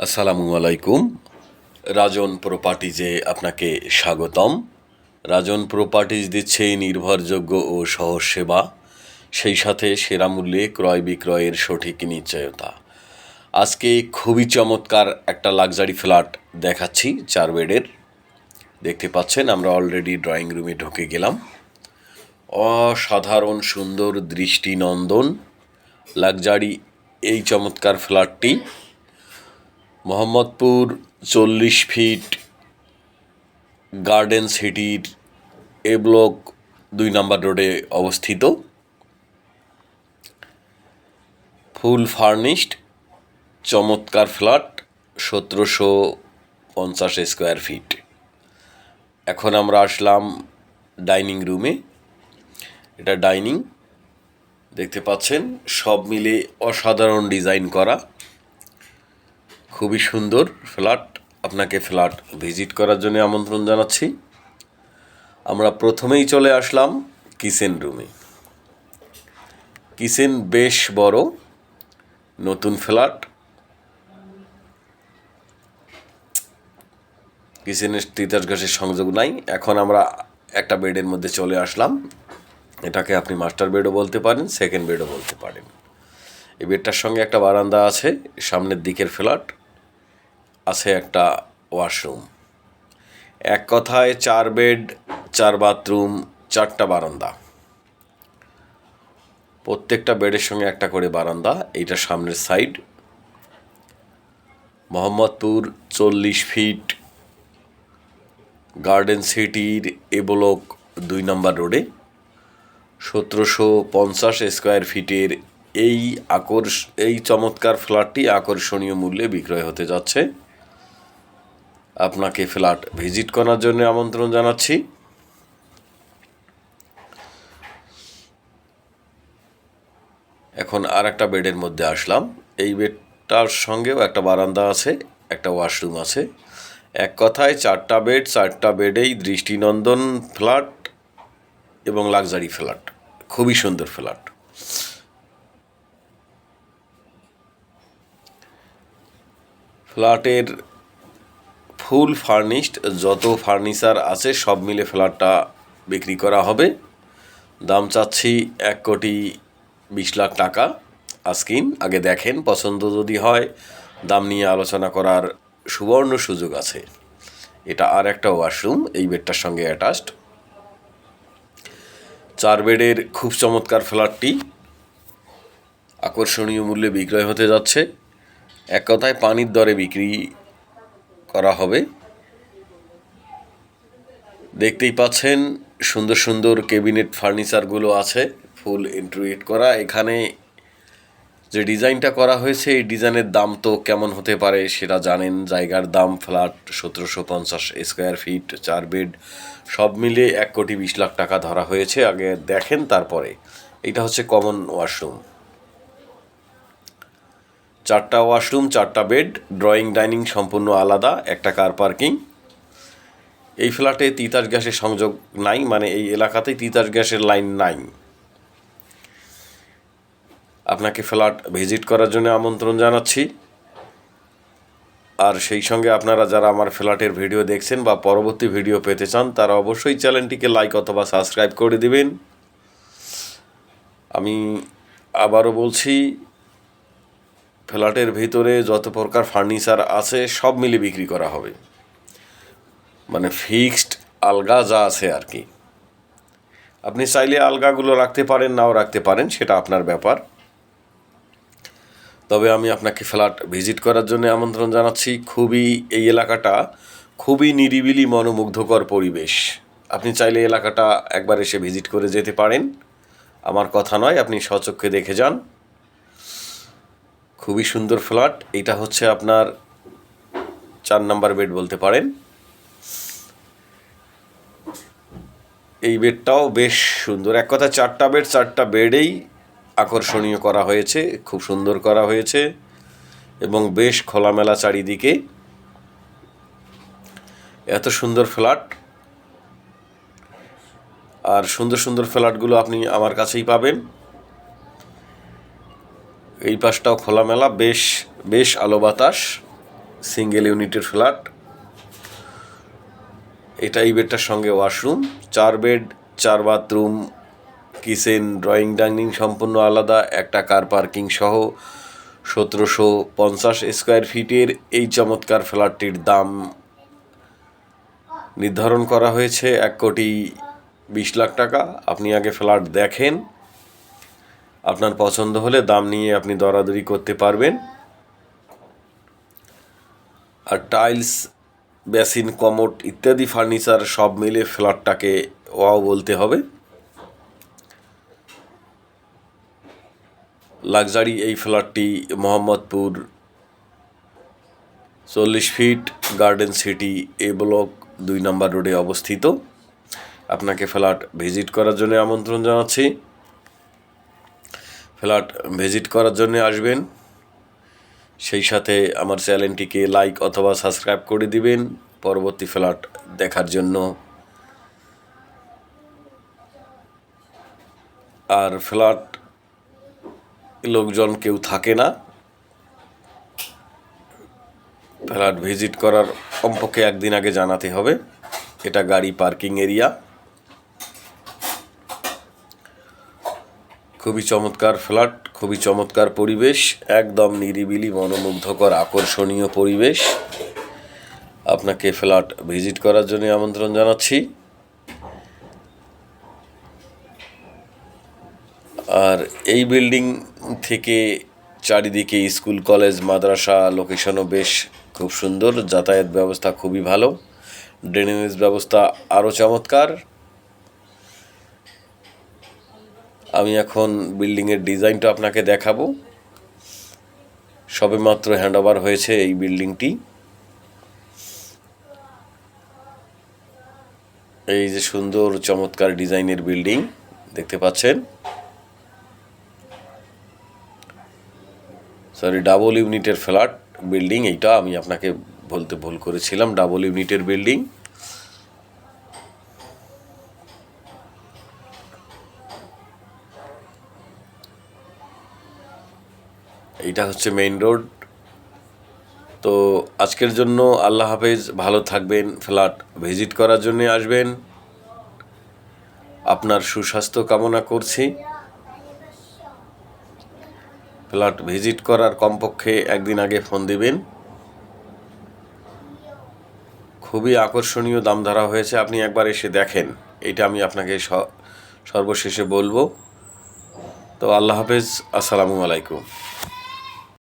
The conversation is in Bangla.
আসসালামু আলাইকুম। রাজন প্রপার্টিজে আপনাকে স্বাগতম। রাজন প্রপার্টিজ দিচ্ছে নির্ভরযোগ্য ও সহজ সেবা, সেই সাথে সেরা মূল্যে ক্রয় বিক্রয়ের সঠিক নিশ্চয়তা। আজকে খুবই চমৎকার একটা লাক্সারি ফ্ল্যাট দেখাচ্ছি 4 বেডের। দেখতে পাচ্ছেন আমরা অলরেডি ড্রয়িং রুমে ঢুকে গেলাম। অসাধারণ সুন্দর দৃষ্টিনন্দন লাক্সারি এই চমৎকার ফ্ল্যাটটি মোহাম্মদপুর 40 ফিট গার্ডেন সিটির এ ব্লক 2 নম্বর রোডে অবস্থিত। ফুল ফার্নিশড চমৎকার ফ্ল্যাট, 1750 স্কোয়ার ফিট। এখন আমরা আসলাম ডাইনিং রুমে। এটা ডাইনিং, দেখতে পাচ্ছেন সব মিলে অসাধারণ ডিজাইন করা, খুবই সুন্দর ফ্ল্যাট। আপনাকে ফ্ল্যাট ভিজিট করার জন্য আমন্ত্রণ জানাচ্ছি। আমরা প্রথমেই চলে আসলাম কিচেন রুমে। কিচেন বেশ বড়, নতুন ফ্ল্যাট। কিচেনের তিতাস গ্যাসের সংযোগ নাই। এখন আমরা একটা বেডের মধ্যে চলে আসলাম। এটাকে আপনি মাস্টার বেডও বলতে পারেন, সেকেন্ড বেডও বলতে পারেন। এই বেডটার সঙ্গে একটা বারান্দা আছে। সামনের দিকের ফ্ল্যাট আছে একটা ওয়াশরুম। এক কথায় 4 বেড, 4 বাথরুম, 4টা বারান্দা। প্রত্যেকটা বেডের সঙ্গে একটা করে বারান্দা। এইটা সামনের সাইড। মোহাম্মদপুর 40 ফিট গার্ডেন সিটির এ ব্লক 2 নম্বর রোডে 1750 স্কোয়ার ফিটের এই চমৎকার ফ্ল্যাটটি আকর্ষণীয় মূল্যে বিক্রয় হতে যাচ্ছে। আপনাকে ফ্ল্যাট ভিজিট করার জন্য আমন্ত্রণ জানাচ্ছি। এখন আর একটা বেডের মধ্যে আসলাম। এই বেডটার সঙ্গেও একটা বারান্দা আছে, একটা ওয়াশরুম আছে। এক কথায় 4টা বেড, 4টা বেডেই দৃষ্টিনন্দন ফ্ল্যাট এবং লাক্সারি ফ্ল্যাট, খুবই সুন্দর ফ্ল্যাট। ফ্ল্যাটের ফুল ফার্নিশড, যত ফার্নিচার আছে সব মিলে ফ্ল্যাটটা বিক্রি করা হবে। দাম চাচ্ছি 1,20,00,000 টাকা আস্কিন। আগে দেখেন, পছন্দ যদি হয় দাম নিয়ে আলোচনা করার সুবর্ণ সুযোগ আছে। এটা আর একটা ওয়াশরুম এই বেডটার সঙ্গে অ্যাটাচড। 4 বেডের খুব চমৎকার ফ্ল্যাটটি আকর্ষণীয় মূল্যে বিক্রয় হতে যাচ্ছে। এক কথায় পানির দরে বিক্রি করা হবে। দেখতেই পাচ্ছেন সুন্দর সুন্দর ক্যাবিনেট ফার্নিচারগুলো আছে, ফুল ইন্টেরিয়র করা। এখানে যে ডিজাইনটা করা হয়েছে এই ডিজাইনের দাম তো কেমন হতে পারে সেটা জানেন। জায়গার দাম ফ্ল্যাট 1750 স্কোয়ার ফিট, 4 বেড, সব মিলে 1,20,00,000 টাকা ধরা হয়েছে। আগে দেখেন তারপরে। এটা হচ্ছে কমন ওয়াশরুম। 4টা ওয়াশরুম, 4টা বেড, ড্রয়িং ডাইনিং সম্পূর্ণ আলাদা, একটা কার পার্কিং। এই ফ্ল্যাটে তিতাস গ্যাসের সংযোগ নাই, মানে এই এলাকাতেই তিতাস গ্যাসের লাইন নাই। আপনাকে ফ্ল্যাট ভিজিট করার জন্য আমন্ত্রণ জানাচ্ছি। আর সেই সঙ্গে আপনারা যারা আমার ফ্ল্যাটের ভিডিও দেখছেন বা পরবর্তী ভিডিও পেতে চান তারা অবশ্যই চ্যানেলটিকে লাইক অথবা সাবস্ক্রাইব করে দিবেন। আমি আবারও বলছি, ফ্ল্যাটের ভিতরে যত প্রকার ফার্নিচার আছে সব মিলে বিক্রি করা হবে, মানে ফিক্সড আলগা যা আছে আর কি। আপনি চাইলে আলগাগুলো রাখতে পারেন, নাও রাখতে পারেন, সেটা আপনার ব্যাপার। তবে আমি আপনাকে ফ্ল্যাট ভিজিট করার জন্য আমন্ত্রণ জানাচ্ছি। এই এলাকাটা খুবই নিরিবিলি, মনোমুগ্ধকর পরিবেশ। আপনি চাইলে এলাকাটা একবার এসে ভিজিট করে যেতে পারেন। আমার কথা নয়, আপনি স্বচক্ষে দেখে যান। খুবই সুন্দর ফ্ল্যাট। এটা হচ্ছে আপনার 4 নম্বর বেড বলতে পারেন। এই বেডটাও বেশ সুন্দর। এক কথা 4টা বেড, 4টা বেডেই আকর্ষণীয় করা হয়েছে, খুব সুন্দর করা হয়েছে এবং বেশ খোলামেলা চারিদিকে। এত সুন্দর ফ্ল্যাট, আর সুন্দর সুন্দর ফ্ল্যাটগুলো আপনি আমার কাছেই পাবেন। এই পাশটাও খোলামেলা, বেশ আলো বাতাস। সিঙ্গেল ইউনিটের ফ্ল্যাট। এটা এই বেডটার সঙ্গে washroom, 4 bed 4 bathroom, kitchen, drawing dining সম্পূর্ণ আলাদা, একটা কার পার্কিং সহ 1750 স্কোয়ার ফিটের এই চমৎকার ফ্ল্যাটটির দাম নির্ধারণ করা হয়েছে 1,20,00,000 টাকা। আপনি আগে ফ্ল্যাট দেখেন, আপনার পছন্দ হলে দাম নিয়ে আপনি দরাদরি করতে পারবেন। আর টাইলস, বেসিন, কমোড ইত্যাদি ফার্নিচার সব মিলে ফ্ল্যাটটাকে ওয়াও বলতে হবে। লাক্সারি এই ফ্ল্যাটটি মোহাম্মদপুর 40 ফিট গার্ডেন সিটি এ ব্লক 2 নম্বর রোডে অবস্থিত। আপনাকে ফ্ল্যাট ভিজিট করার জন্য আমন্ত্রণ জানাচ্ছি। ফ্ল্যাট ভিজিট করার জন্য আসবেন, সেই সাথে আমার চ্যানেলটিকে লাইক অথবা সাবস্ক্রাইব করে দিবেন পরবর্তী ফ্ল্যাট দেখার জন্য। আর ফ্ল্যাট লোকজন কেউ থাকে না, ফ্ল্যাট ভিজিট করার কমপক্ষে একদিন আগে জানাতে হবে। এটা গাড়ি পার্কিং এরিয়া। খুবই চমৎকার ফ্ল্যাট, খুবই চমৎকার পরিবেশ, একদম নিরিবিলি মনোমুগ্ধকর আকর্ষণীয় পরিবেশ। আপনাকে ফ্ল্যাট ভিজিট করার জন্য আমন্ত্রণ জানাচ্ছি। আর এই বিল্ডিং থেকে চারিদিকে স্কুল, কলেজ, মাদ্রাসা, লোকেশনও বেশ খুব সুন্দর, যাতায়াত ব্যবস্থা খুবই ভালো, ড্রেনেজ ব্যবস্থা আরও চমৎকার। আমি এখন বিল্ডিংয়ের ডিজাইনটা আপনাকে দেখাবো। সবেমাত্র হ্যান্ডওভার হয়েছে এই বিল্ডিংটি। এই যে সুন্দর চমৎকার ডিজাইনের বিল্ডিং দেখতে পাচ্ছেন, ডাবল ইউনিটের ফ্ল্যাট বিল্ডিং। এইটা আমি আপনাকে বলতে ভুল করেছিলাম, ডাবল ইউনিটের বিল্ডিং। এইটা হচ্ছে মেইন রোড। তো আজকের জন্য আল্লাহ হাফেজ, ভালো থাকবেন। ফ্ল্যাট ভিজিট করার জন্য আসবেন, আপনার সুস্বাস্থ্য কামনা করছি। ফ্ল্যাট ভিজিট করার কমপক্ষে একদিন আগে ফোন দিবেন। খুবই আকর্ষণীয় দাম ধরা হয়েছে, আপনি একবার এসে দেখেন, এটা আমি আপনাকে সর্বশেষে বলবো। তো আল্লাহ হাফেজ, আসসালামু আলাইকুম।